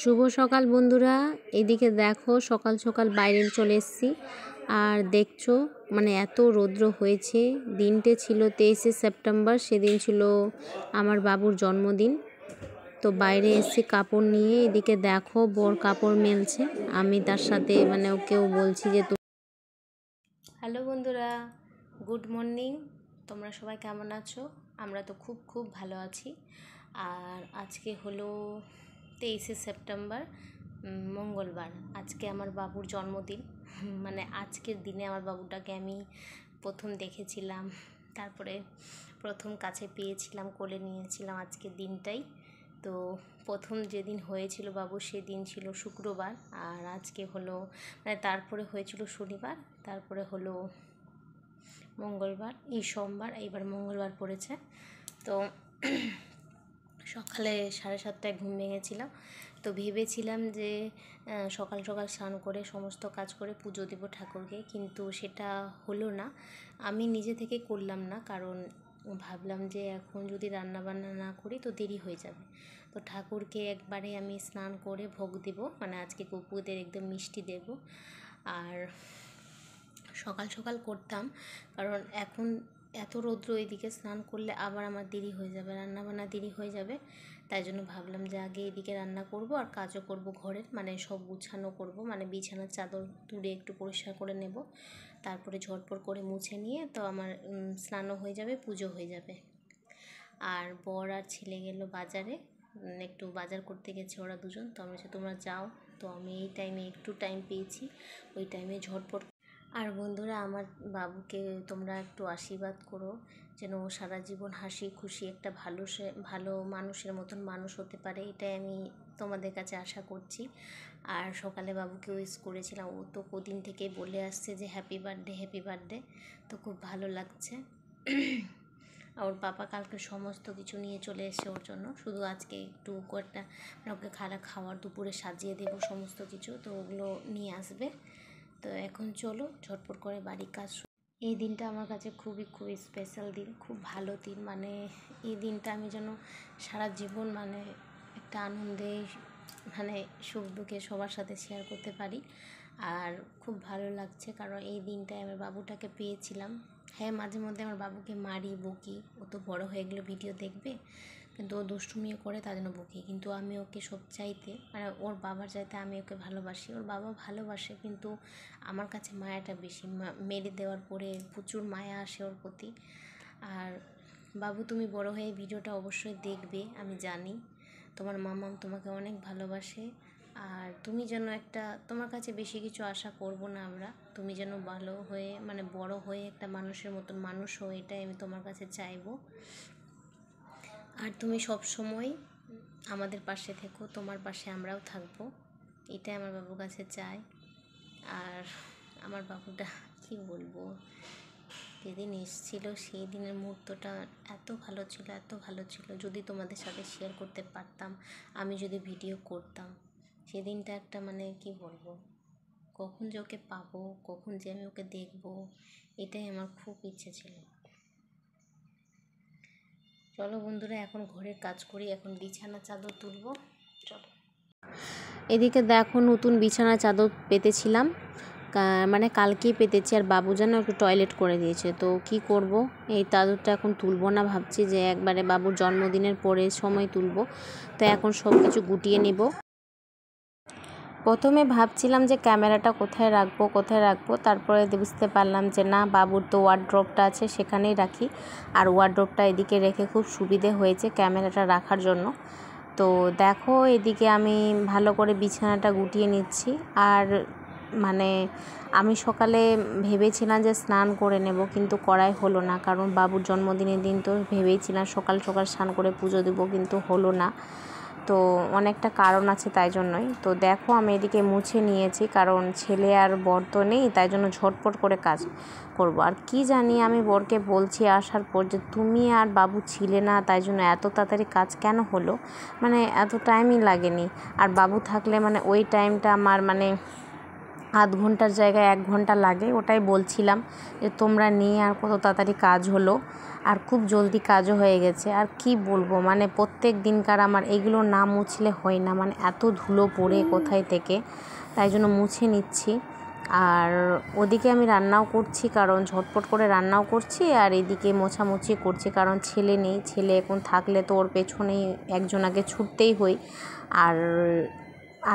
শুভ সকাল বন্ধুরা। এদিকে দেখো সকাল সকাল বাইরে চলে এসেছি। আর দেখছো মানে এত রৌদ্র হয়েছে। দিনটা ছিল 23শে সেপ্টেম্বর, সেদিন ছিল আমার বাবুর জন্মদিন। তো বাইরে এসেছি কাপড় নিয়ে। এদিকে দেখো বর কাপড় মেলছে, আমি তার সাথে মানে ওকেও বলছি যে হ্যালো বন্ধুরা, গুড মর্নিং। তোমরা সবাই কেমন আছো? আমরা তো খুব খুব ভালো আছি। আর আজকে হলো 23শে সেপ্টেম্বর, মঙ্গলবার। আজকে আমার বাবুর জন্মদিন। মানে আজকের দিনে আমার বাবুটাকে আমি প্রথম দেখেছিলাম, তারপরে প্রথম কাছে পেয়েছিলাম, কোলে নিয়েছিলাম আজকের দিনটাই। তো প্রথম যেদিন হয়েছিল বাবু সেদিন ছিল শুক্রবার, আর আজকে হলো মানে তারপরে হয়েছিল শনিবার, তারপরে হলো মঙ্গলবার, এই সোমবার, এইবার মঙ্গলবার পড়েছে। তো সকালে 7:30টায় ঘুম ভেঙেছিলাম। তো ভেবেছিলাম যে সকাল সকাল স্নান করে সমস্ত কাজ করে পুজো দেব ঠাকুরকে, কিন্তু সেটা হলো না। আমি নিজে থেকে করলাম না, কারণ ভাবলাম যে এখন যদি রান্না বান্না না করি তো দেরি হয়ে যাবে। তো ঠাকুরকে একবারে আমি স্নান করে ভোগ দেব, মানে আজকে গপুদের একদম মিষ্টি দেব। আর সকাল সকাল করতাম, কারণ এখন এত রৌদ্র, এদিকে স্নান করলে আবার আমার দেরি হয়ে যাবে, রান্নাবান্না দেরি হয়ে যাবে। তাই জন্য ভাবলাম যে আগে এদিকে রান্না করব আর কাজও করব ঘরের, মানে সব গুছানো করব, মানে বিছানার চাদর তুলে একটু পরিষ্কার করে নেব, তারপরে ঝটপট করে মুছে নিয়ে তো আমার স্নানও হয়ে যাবে, পুজো হয়ে যাবে। আর বর আর ছেলে গেল বাজারে, একটু বাজার করতে গেছে ওরা দুজন। তো আমি বলছি তোমরা যাও। তো আমি এই টাইমে একটু টাইম পেয়েছি, ওই টাইমে ঝটপট। আর বন্ধুরা, আমার বাবুকে তোমরা একটু আশীর্বাদ করো, যেন ও সারা জীবন হাসি খুশি একটা ভালো মানুষের মতন মানুষ হতে পারে, এটাই আমি তোমাদের কাছে আশা করছি। আর সকালে বাবুকে উইশ করেছিলাম, ও তো কদিন থেকে বলে আসছে যে হ্যাপি বার্থডে হ্যাপি বার্থডে। তো খুব ভালো লাগছে। ওর পাপা কালকে সমস্ত কিছু নিয়ে চলে এসছে ওর জন্য, শুধু আজকে একটু একটা ওকে খাওয়ার দুপুরে সাজিয়ে দেবো সমস্ত কিছু, তো ওগুলো নিয়ে আসবে। তো এখন চলো ঝটপট করে বাড়ির কাজ। এই দিনটা আমার কাছে খুবই খুবই স্পেশাল দিন, খুব ভালো দিন। মানে এই দিনটা আমি যেন সারা জীবন মানে একটা আনন্দে, মানে সুখ দুঃখে সবার সাথে শেয়ার করতে পারি। আর খুব ভালো লাগছে, কারণ এই দিনটায় আমার বাবুটাকে পেয়েছিলাম। হ্যাঁ, মাঝে মধ্যে আমার বাবুকে মারি, বকি, ও তো বড় হয়ে গেলে ভিডিও দেখবে, কিন্তু ও দুষ্টুমিও করে, তার জন্য বকি। কিন্তু আমি ওকে সব চাইতে, মানে ওর বাবার চাইতে আমি ওকে ভালোবাসি। ওর বাবা ভালোবাসে, কিন্তু আমার কাছে মায়াটা বেশি। মেরে দেওয়ার পরে প্রচুর মায়া আসে ওর প্রতি। আর বাবু, তুমি বড় হয়ে ভিডিওটা অবশ্যই দেখবে, আমি জানি তোমার মামাম তোমাকে অনেক ভালোবাসে। আর তুমি যেন একটা, তোমার কাছে বেশি কিছু আশা করব না আমরা, তুমি যেন ভালো হয়ে মানে বড় হয়ে একটা মানুষের মতন মানুষ হো, এটাই আমি তোমার কাছে চাইবো। আর তুমি সব সময় আমাদের পাশে থেকো, তোমার পাশে আমরাও থাকবো, এটাই আমার বাবুর কাছে চাই। আর আমার বাবুটা কি বলবো, যেদিন এসেছিল সেই দিনের মুহূর্তটা এত ভালো ছিল, এত ভালো ছিল। যদি তোমাদের সাথে শেয়ার করতে পারতাম, আমি যদি ভিডিও করতাম, সেদিনটা একটা মানে কি বলবো, কখন যে ওকে পাবো, কখন যে আমি ওকে দেখবো, এটাই আমার খুব ইচ্ছে ছিল। চলো বন্ধুরা, এখন ঘরের কাজ করি, এখন বিছানা চাদর তুলবো, চলো। এদিকে দেখো নতুন বিছানা চাদর পেতেছিলাম, মানে কালকেই পেতেছি। আর বাবু যেন একটু টয়লেট করে দিয়েছে, তো কি করব, এই চাদরটা এখন তুলবো না, ভাবছি যে একবারে বাবুর জন্মদিনের পরে সময় তুলবো। তো এখন সব কিছু গুটিয়ে নেব। প্রথমে ভাবছিলাম যে ক্যামেরাটা কোথায় রাখবো, তারপরে বুঝতে পারলাম যে না, বাবুর তো ওয়ার্ড্রপটা আছে, সেখানেই রাখি। আর ওয়ার্ড্রপটা এদিকে রেখে খুব সুবিধে হয়েছে ক্যামেরাটা রাখার জন্য। তো দেখো এদিকে আমি ভালো করে বিছানাটা গুটিয়ে নিচ্ছি। আর মানে আমি সকালে ভেবেছিলাম যে স্নান করে নেব, কিন্তু করাই হলো না, কারণ বাবুর জন্মদিনের দিন তো ভেবেছিলাম সকাল সকাল স্নান করে পুজো দেবো, কিন্তু হলো না। তো অনেকটা কারণ আছে, তাই জন্যই। তো দেখো আমি এদিকে মুছে নিয়েছি, কারণ ছেলে আর বর তো নেই, তাই জন্য ঝটপট করে কাজ করব। আর কি জানি, আমি বরকে বলছি আসার পর যে তুমি আর বাবু ছিলে না, তাই জন্য এত তাড়াতাড়ি কাজ কেন হলো, মানে এত টাইমই লাগেনি। আর বাবু থাকলে মানে ওই টাইমটা আমার মানে আধ ঘন্টার জায়গায় 1 ঘন্টা লাগে। ওটাই বলছিলাম যে তোমরা নিয়ে আর কত তাড়াতাড়ি কাজ হলো, আর খুব জলদি কাজও হয়ে গেছে। আর কি বলবো, মানে প্রত্যেক দিনকার আমার এগুলো না মুছলে হয় না, মানে এত ধুলো পড়ে কোথায় থেকে, তাই জন্য মুছে নিচ্ছি। আর ওদিকে আমি রান্নাও করছি, কারণ ঝটপট করে রান্নাও করছি, আর এদিকে মোছামুছি করছি, কারণ ছেলে নেই। ছেলে এখন থাকলে তো ওর পেছনেই একজন আগে ছুটতেই হয়। আর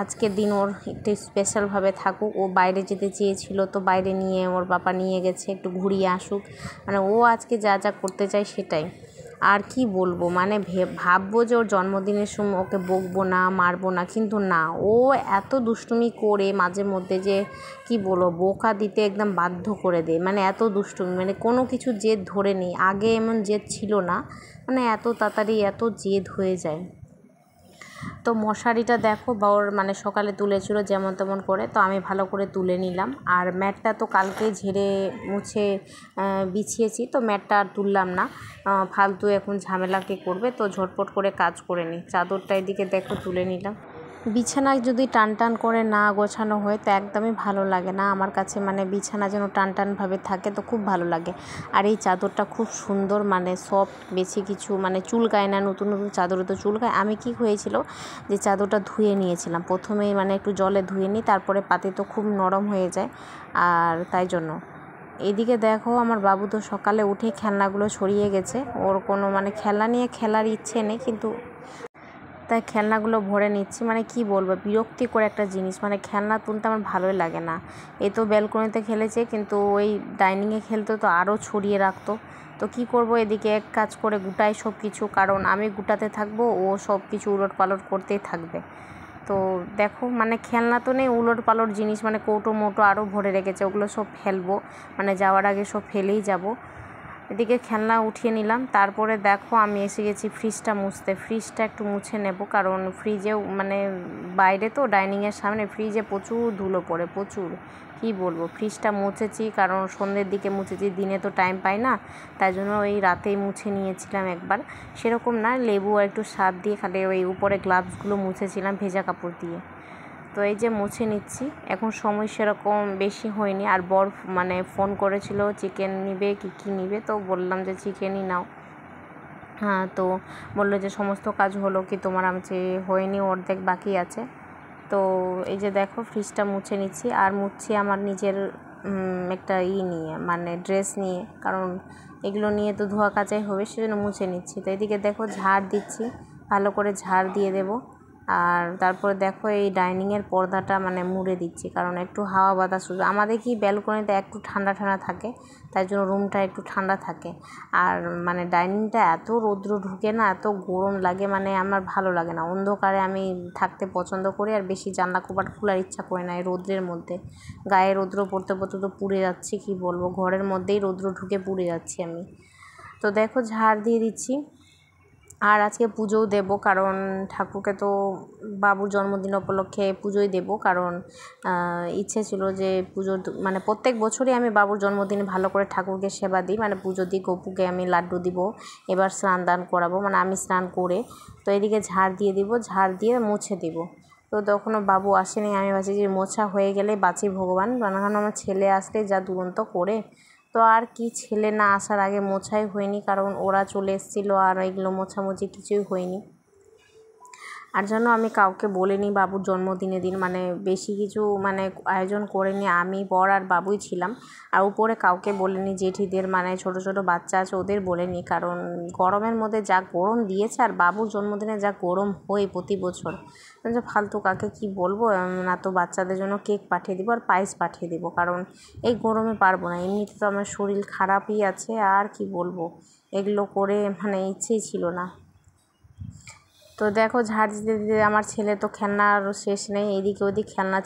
আজকের দিন ওর একটু স্পেশালভাবে থাকুক। ও বাইরে যেতে চেয়েছিল, তো বাইরে নিয়ে ওর বাবা নিয়ে গেছে, একটু ঘুরিয়ে আসুক। মানে ও আজকে যা যা করতে চায় সেটাই। আর কি বলবো, মানে ভাববো যে ওর জন্মদিনের সময় ওকে বকবো না, মারবো না, কিন্তু না, ও এত দুষ্টুমি করে মাঝে মধ্যে যে কি বলবো, বোকা দিতে একদম বাধ্য করে দেয়। মানে এত দুষ্টুমি, মানে কোনো কিছু জেদ ধরে নেই। আগে এমন জেদ ছিল না, মানে এত তাড়াতাড়ি এত জেদ হয়ে যায়। তো মশারিটা দেখো ওর মানে সকালে তুলেছিল যেমন তেমন করে, তো আমি ভালো করে তুলে নিলাম। আর ম্যাটটা তো কালকে ঝেড়ে মুছে বিছিয়েছি, তো ম্যাটটা আর তুললাম না। ফালতু এখন ঝামেলা কে করবে, তো ঝটপট করে কাজ করে নিই। চাদরটা এদিকে দেখো তুলে নিলাম। বিছানায় যদি টান টান করে না গোছানো হয় তো একদমই ভালো লাগে না আমার কাছে, মানে বিছানা যেন টান টানভাবে থাকে তো খুব ভালো লাগে। আর এই চাদরটা খুব সুন্দর, মানে সফট, বেশি কিছু মানে চুলকায় না। নতুন নতুন চাদরে তো চুলকায়। আমি কি হয়েছিল যে চাদরটা ধুয়ে নিয়েছিলাম প্রথমেই, মানে একটু জলে ধুয়ে নিই, তারপরে পাতে তো খুব নরম হয়ে যায়, আর তাই জন্য। এদিকে দেখো আমার বাবু তো সকালে উঠে খেলনাগুলো ছড়িয়ে গেছে। ওর কোনো মানে খেলনা নিয়ে খেলার ইচ্ছে নেই, কিন্তু তাই খেলনাগুলো ভরে নিচ্ছি। মানে কি বলবো, বিরক্তিকর একটা জিনিস, মানে খেলনা তুলতে আমার ভালোই লাগে না। এ তো ব্যালকনিতে খেলেছে, কিন্তু ওই ডাইনিংয়ে খেলতে তো আরও ছড়িয়ে রাখতো। তো কি করব, এদিকে এক কাজ করে গুটাই সব কিছু, কারণ আমি গুটাতে থাকবো, ও সব কিছু উলট পালট করতেই থাকবে। তো দেখো, মানে খেলনা তো নেই, উলট পালট জিনিস, মানে কৌটো মোটো আরও ভরে রেখেছে, ওগুলো সব ফেলবো, মানে যাওয়ার আগে সব ফেলেই যাব। এদিকে খেলনা উঠিয়ে নিলাম। তারপরে দেখো আমি এসে গেছি ফ্রিজটা মুছতে। ফ্রিজটা একটু মুছে নেব, কারণ ফ্রিজেও মানে বাইরে তো ডাইনিংয়ের সামনে ফ্রিজে প্রচুর ধুলো পড়ে, প্রচুর। কি বলবো, ফ্রিজটা মুছেছি, কারণ সন্ধ্যের দিকে মুছেছি, দিনে তো টাইম পাই না, তাই জন্য ওই রাতেই মুছে নিয়েছিলাম একবার। সেরকম না, লেবু আর একটু সার্ফ দিয়ে খালি ওই উপরে গ্লাভসগুলো মুছেছিলাম ভেজা কাপড় দিয়ে। তো এই যে মুছে নিচ্ছি। এখন সময় সেরকম বেশি হয়নি। আর বর মানে ফোন করেছিল চিকেন নিবে কি কী নিবে, তো বললাম যে চিকেনই নাও। হ্যাঁ, তো বললো যে সমস্ত কাজ হলো কি তোমার? আমি যে হয়নি, অর্ধেক বাকি আছে। তো এই যে দেখো ফ্রিজটা মুছে নিচ্ছি, আর মুছছি আমার নিজের একটা নিয়ে, মানে ড্রেস নিয়ে, কারণ এগুলো নিয়ে তো ধোয়া কাচাই হবে, সেজন্য মুছে নিচ্ছি। তো এদিকে দেখো ঝাড় দিচ্ছি, ভালো করে ঝাড় দিয়ে দেবো। আর তারপরে দেখো এই ডাইনিংয়ের পর্দাটা মানে মুড়ে দিচ্ছি, কারণ একটু হাওয়া বাতাস, আমাদের কি ব্যালকনিতে একটু ঠান্ডা ঠান্ডা থাকে, তাই জন্য রুমটা একটু ঠান্ডা থাকে। আর মানে ডাইনিংটা এত রৌদ্র ঢুকে না, এত গরম লাগে, মানে আমার ভালো লাগে না। অন্ধকারে আমি থাকতে পছন্দ করি, আর বেশি জানলা কপাট খোলার ইচ্ছা করে না এই রৌদ্রের মধ্যে। গায়ে রৌদ্র পড়তে পড়তে তো পুড়ে যাচ্ছি, কি বলবো, ঘরের মধ্যেই রৌদ্র ঢুকে পুড়ে যাচ্ছি আমি। তো দেখো ঝাড় দিয়ে দিচ্ছি। আর আজকে পুজোও দেব, কারণ ঠাকুরকে তো বাবুর জন্মদিন উপলক্ষে পুজোই দেব, কারণ ইচ্ছে ছিল যে পুজোর মানে প্রত্যেক বছরই আমি বাবুর জন্মদিনে ভালো করে ঠাকুরকে সেবা দিই, মানে পুজো দিই, গপুকে আমি লাড্ডু দিব, এবার স্নান দান করাবো, মানে আমি স্নান করে। তো এদিকে ঝাড় দিয়ে দিব, ঝাড় দিয়ে মুছে দিব। তো তখনও বাবু আসেনি, আমি ভাবছি যে মোছা হয়ে গেলে বাঁচি ভগবান, কারণ আমার ছেলে আসলে যা দুরন্ত করে। তো আর কি, ছেলে না আসার আগে মোছাই হয়নি, কারণ ওরা চলে এসেছিলো, আর এগুলো মোছামুছি কিছুই হয়নি। আর জন্য আমি কাউকে বলিনি বাবুর জন্মদিনের দিন, মানে বেশি কিছু মানে আয়োজন করিনি, আমি বর আর বাবুই ছিলাম। আর উপরে কাউকে বলিনি, জেঠিদের মানে ছোট ছোট বাচ্চা আছে ওদের বলিনি, কারণ গরমের মধ্যে যা গরম দিয়েছে, আর বাবুর জন্মদিনে যা গরম হয় প্রতি বছর, যে ফালতু কাকে কি বলবো। না তো বাচ্চাদের জন্য কেক পাঠিয়ে দিব আর পায়েস পাঠিয়ে দিব, কারণ এই গরমে পারবো না। এমনিতে তো আমার শরীর খারাপই আছে, আর কি বলবো, এগুলো করে মানে ইচ্ছেই ছিল না। তো দেখো ঝাড় দিতে দিতে আমার ছেলে তো খেলনার শেষ নেই, এদিকে ওদিক খেলনা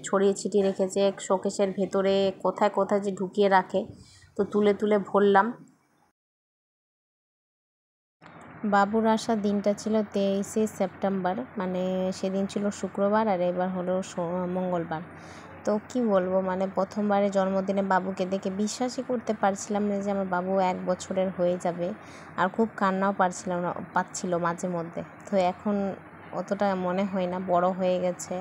ছড়িয়ে ছিটিয়ে রেখেছে শোকেসের ভেতরে, কোথায় কোথায় যে ঢুকিয়ে রাখে, তো তুলে তুলে ভরলাম। বাবুর আসার দিনটা ছিল 23শে সেপ্টেম্বর, মানে সেদিন ছিল শুক্রবার, আর এবার হলো মঙ্গলবার। তো কি বলবো, মানে প্রথমবারে জন্মদিনে বাবুকে দেখে বিশ্বাসই করতে পারছিলাম না যে আমার বাবু 1 বছরের হয়ে যাবে। আর খুব কান্নাও পাচ্ছিল মাঝে মধ্যে। তো এখন অতটা মনে হয় না, বড় হয়ে গেছে,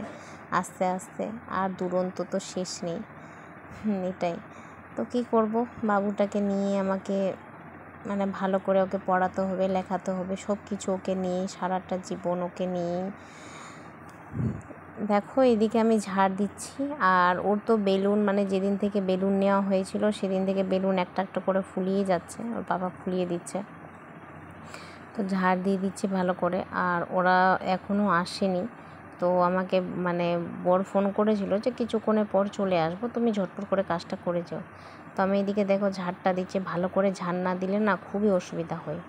আস্তে আস্তে, আর দুরন্ত তো শেষ নেই। এটাই তো, কী করব, বাবুটাকে নিয়ে আমাকে মানে ভালো করে ওকে পড়াতে হবে, লেখাতে হবে, সব কিছু ওকে নিয়েই, সারাটা জীবন ওকে নিয়েই। দেখো এদিকে আমি ঝাড় দিচ্ছি, আর ওর তো বেলুন মানে যেদিন থেকে বেলুন নেওয়া হয়েছিল সেদিন থেকে বেলুন একটা একটা করে ফুলিয়ে যাচ্ছে, ওর বাবা ফুলিয়ে দিচ্ছে, তো ঝাড় দিয়ে দিচ্ছি ভালো করে। আর ওরা এখনও আসেনি, তো আমাকে মানে বর ফোন করেছিল যে কিছুক্ষণের পর চলে আসবো, তুমি ঝটপট করে কাজটা করে যাও। তো আমি এদিকে দেখো ঝাড়টা দিচ্ছি, ভালো করে ঝাড় না দিলে না খুবই অসুবিধা হয়।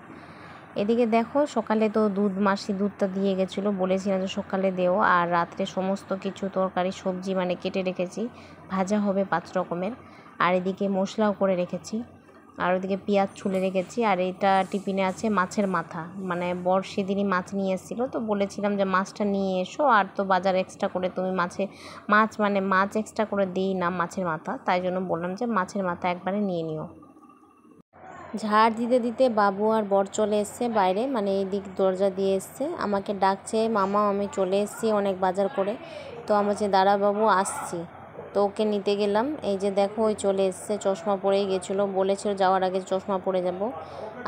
এদিকে দেখো সকালে তো মাসি দুধটা দিয়ে গেছিলো, বলেছিলাম যে সকালে দেও, আর রাত্রে সমস্ত কিছু তরকারি সবজি মানে কেটে রেখেছি, ভাজা হবে 5 রকমের। আর এদিকে মশলাও করে রেখেছি, আর ওদিকে পেঁয়াজ ছুলে রেখেছি। আর এটা টিফিনে আছে মাছের মাথা, মানে বর সেদিনই মাছ নিয়ে এসেছিলো, তো বলেছিলাম যে মাছটা নিয়ে এসো, আর তো বাজার এক্সট্রা করে তুমি মাছ এক্সট্রা করে দিই না মাছের মাথা, তাই জন্য বললাম যে মাছের মাথা একবারে নিয়ে নিও। ঝাড় দিতে দিতে বাবু আর বর চলে এসছে বাইরে, মানে এই দিক দরজা দিয়ে এসছে, আমাকে ডাকছে মামা, আমি চলে এসেছি অনেক বাজার করে। তো আমি বলছি দাঁড়া বাবু আসছি, তো ওকে নিতে গেলাম। এই যে দেখো ওই চলে এসছে, চশমা পরেই গেছিলো, বলেছিল যাওয়ার আগে চশমা পরে যাব।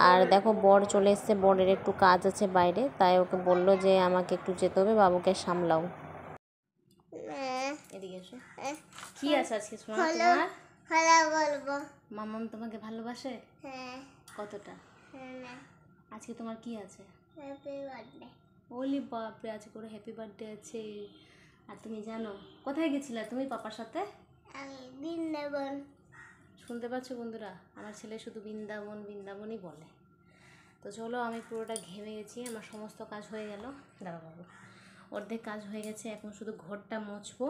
আর দেখো বর চলে এসছে, বরের একটু কাজ আছে বাইরে, তাই ওকে বললো যে আমাকে একটু যেতে হবে, বাবুকে সামলাও। এদিকে এসো, কি আছে আজকে শোনা তোমার? হ্যালো বলবো। মামাম তোমাকে ভালোবাসে? হ্যাঁ। কতটা? হ্যাঁ। আজকে তোমার কি আছে? Happy birthday. ওলি বাপরে, আজকে করে হ্যাপি বার্থডে আছে। আর তুমি জানো কোথায় গেছিলে তুমি পাপার সাথে? আমি বৃন্দাবন। শুনতে পাচ্ছ বন্ধুরা, আমার ছেলে শুধু বৃন্দাবন বৃন্দাবনই বলে। তো চলো, আমি পুরোটা ঘেমে গেছি, আমার সমস্ত কাজ হয়ে গেল। দাঁড়াও বাবু, অর্ধেক কাজ হয়ে গেছে, এখন শুধু ঘরটা মুছবো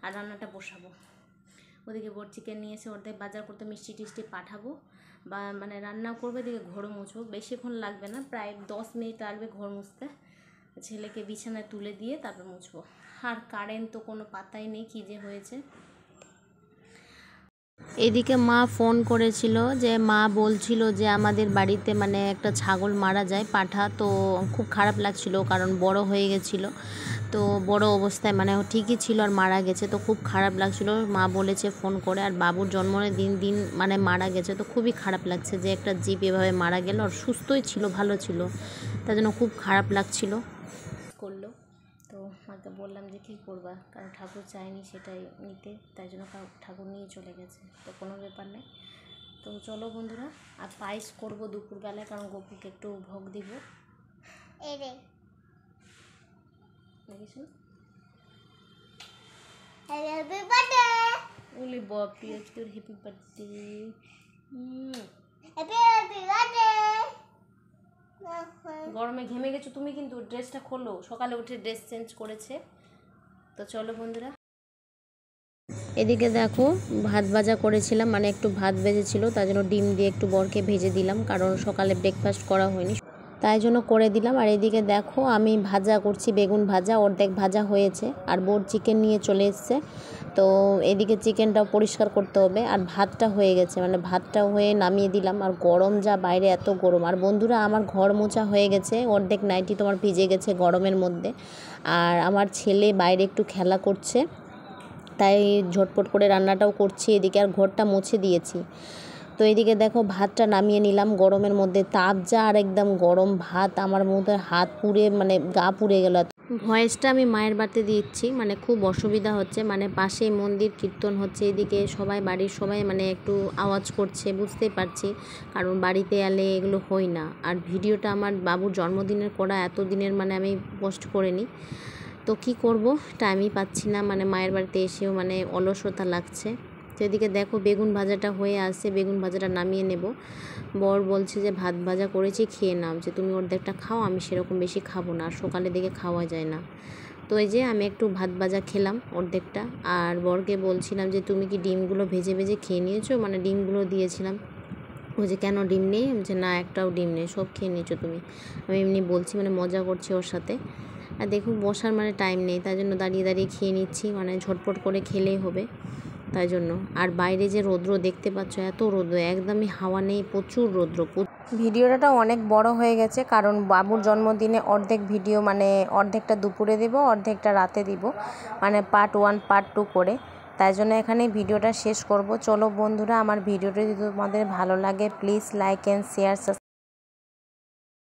আর রান্নাটা বসাবো। ওদিকে বর চিকেন নিয়ে এসে অর্ধেক বাজার করতে মিষ্টি টিষ্টি পাঠাবো, বা মানে রান্নাও করবে, এদিকে ঘরও মুছবো। বেশিক্ষণ লাগবে না, প্রায় 10 মিনিট লাগবে ঘর মুছতে। ছেলেকে বিছানায় তুলে দিয়ে তারপর মুছবো। আর কারেন্ট তো কোনো পাতাই নেই, কী যে হয়েছে। এদিকে মা ফোন করেছিল, যে মা বলছিল যে আমাদের বাড়িতে মানে একটা ছাগল মারা যায়, পাঠা, তো খুব খারাপ লাগছিল, কারণ বড় হয়ে গেছিলো, তো বড় অবস্থায় মানে ঠিকই ছিল আর মারা গেছে, তো খুব খারাপ লাগছিল। মা বলেছে ফোন করে, আর বাবুর জন্মের দিন মানে মারা গেছে, তো খুবই খারাপ লাগছে যে একটা জীব এভাবে মারা গেল, আর সুস্থই ছিল, ভালো ছিল, তার জন্য খুব খারাপ লাগছিল। করলো, তো মাকে বললাম যে কী করবা, কারণ ঠাকুর চায়নি সেটাই নিতে, তাই জন্য ঠাকুর নিয়ে চলে গেছে, তো কোনো ব্যাপার নেই। তো চলো বন্ধুরা, আর পায়েস করবো দুপুরবেলায়, কারণ গপুকে একটু ভোগ দিব। দেখিস হ্যাপি বার্থডে। ওলে বাপরে, আজকে ওর হ্যাপি বার্থডে। Happy birthday. গরমে ঘেমে গেছো তুমি, কিন্তু ড্রেসটা খোলো, সকালে উঠে ড্রেস চেঞ্জ করেছে। তো চলো বন্ধুরা, এদিকে দেখো ভাত ভাজা করেছিলাম, মানে একটু ভাত ভেজেছিল, তার জন্য ডিম দিয়ে একটু বরকে ভেজে দিলাম, কারণ সকালে ব্রেকফাস্ট করা হয়নি, তাই জন্য করে দিলাম। আর এদিকে দেখো আমি ভাজা করছি, বেগুন ভাজা, অর্ধেক ভাজা হয়েছে, আর বর চিকেন নিয়ে চলে এসছে, তো এদিকে চিকেনটাও পরিষ্কার করতে হবে। আর ভাতটা হয়ে গেছে, মানে ভাতটা হয়ে নামিয়ে দিলাম। আর গরম যা, বাইরে এত গরম। আর বন্ধুরা আমার ঘর মোছা হয়ে গেছে, অর্ধেক নাইটি তোমার ভিজে গেছে গরমের মধ্যে। আর আমার ছেলে বাইরে একটু খেলা করছে, তাই ঝটপট করে রান্নাটাও করছি, এদিকে আর ঘরটা মুছে দিয়েছি। তো এদিকে দেখো ভাতটা নামিয়ে নিলাম, গরমের মধ্যে তাপ যা, আর একদম গরম ভাত, আমার মধ্যে হাত পুড়ে মানে গা পুড়ে গেল। ভয়েসটা আমি মায়ের বাড়িতে দিচ্ছি, মানে খুব অসুবিধা হচ্ছে, মানে পাশেই মন্দির, কীর্তন হচ্ছে, এদিকে সবাই বাড়ির সবাই মানে একটু আওয়াজ করছে, বুঝতেই পারছি, কারণ বাড়িতে এলে এগুলো হয় না। আর ভিডিওটা আমার বাবুর জন্মদিনের করা, এতদিনের মানে আমি পোস্ট করিনি, তো কি করব, টাইমই পাচ্ছি না, মানে মায়ের বাড়িতে এসেও মানে অলসতা লাগছে। তো এদিকে দেখো বেগুন ভাজাটা হয়ে আসছে, বেগুন ভাজাটা নামিয়ে নেব। বর বলছে যে ভাত ভাজা করেছি, খেয়ে নাও, যে তুমি অর্ধেকটা খাও, আমি সেরকম বেশি খাবো না, আর সকালে দিকে খাওয়া যায় না। তো এই যে আমি একটু ভাত ভাজা খেলাম অর্ধেকটা, আর বরকে বলছিলাম যে তুমি কি ডিমগুলো ভেজে ভেজে খেয়ে নিয়েছো, মানে ডিমগুলো দিয়েছিলাম। ও যে কেন ডিম নেই, যে না একটাও ডিম নেই, সব খেয়ে নিয়েছো তুমি। আমি এমনি বলছি, মানে মজা করছি ওর সাথে। আর দেখুন বসার মানে টাইম নেই, তাই জন্য দাঁড়িয়ে দাঁড়িয়ে খেয়ে নিচ্ছি, মানে ঝটপট করে খেলেই হবে। তাই জন্য। আর বাইরে যে রৌদ্র দেখতে পাচ্ছ, এত রৌদ্র, একদমই হাওয়া নেই, প্রচুর রৌদ্র। ভিডিওটা অনেক বড় হয়ে গেছে, কারণ বাবুর জন্মদিনে অর্ধেক ভিডিও মানে অর্ধেকটা দুপুরে দিব, অর্ধেকটা রাতে দিব, মানে পার্ট 1 পার্ট 2 করে। তাই জন্য এখানে ভিডিওটা শেষ করব। চলো বন্ধুরা, আমার ভিডিওটা যদি তোমাদের ভালো লাগে প্লিজ লাইক অ্যান্ড শেয়ার